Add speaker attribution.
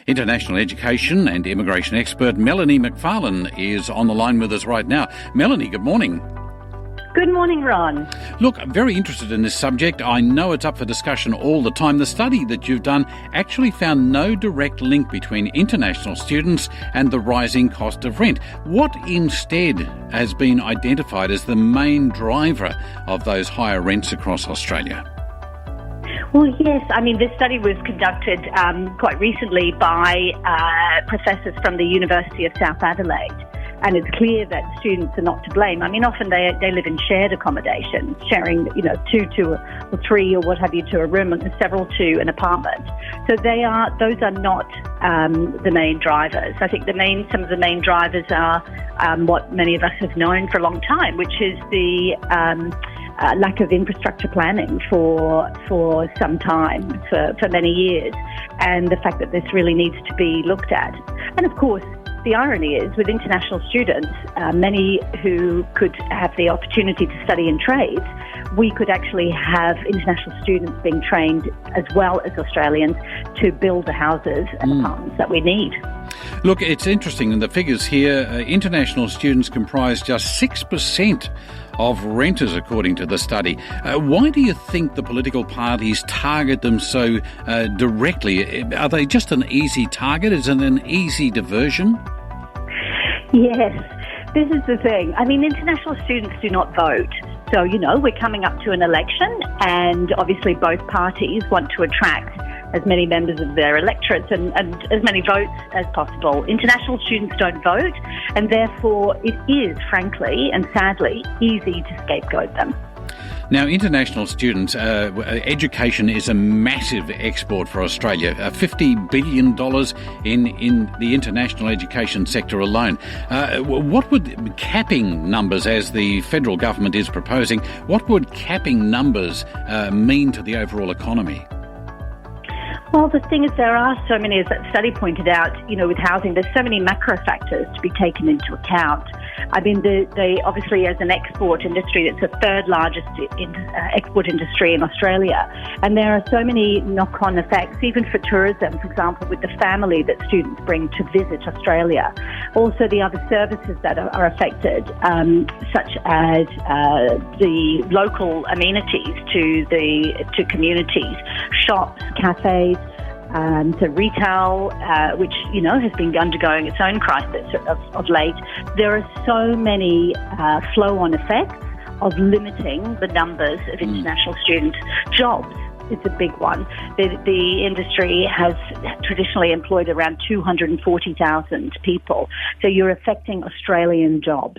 Speaker 1: International education and immigration expert Melanie MacFarlane is on the line with us right now. Melanie, good morning.
Speaker 2: Good morning, Ron.
Speaker 1: Look, I'm very interested in this subject. I know it's up for discussion all the time. The study that you've done actually found no direct link between international students and the rising cost of rent. What instead has been identified as the main driver of those higher rents across Australia?
Speaker 2: Well, yes. I mean, this study was conducted quite recently by professors from the University of South Adelaide. And it's clear that students are not to blame. I mean, often they live in shared accommodation, sharing, two or three or what have you to a room, and several to an apartment. So those are not the main drivers. I think some of the main drivers are what many of us have known for a long time, which is the lack of infrastructure planning for some time, for many years, and the fact that this really needs to be looked at. And of course, the irony is, with international students, many who could have the opportunity to study in trades, we could actually have international students being trained as well as Australians to build the houses and apartments that we need.
Speaker 1: Look, it's interesting in the figures here. International students comprise just 6% of renters, according to the study. Why do you think the political parties target them so directly? Are they just an easy target? Is it an easy diversion?
Speaker 2: Yes, this is the thing. I mean, international students do not vote. So, we're coming up to an election, and obviously both parties want to attract as many members of their electorates and as many votes as possible. International students don't vote, and therefore it is, frankly and sadly, easy to scapegoat them.
Speaker 1: Now, international students, education is a massive export for Australia, $50 billion in the international education sector alone. What would capping numbers, as the federal government is proposing, what would capping numbers mean to the overall economy?
Speaker 2: Well, the thing is, there are so many, as that study pointed out, with housing, there's so many macro factors to be taken into account. I mean, they obviously, as an export industry, it's the third largest export industry in Australia. And there are so many knock-on effects, even for tourism, for example, with the family that students bring to visit Australia. Also, the other services that are affected, such as the local amenities to communities, shops, cafes, to retail, which, has been undergoing its own crisis of late. There are so many flow-on effects of limiting the numbers of international students. Jobs is a big one. The industry has traditionally employed around 240,000 people. So you're affecting Australian jobs.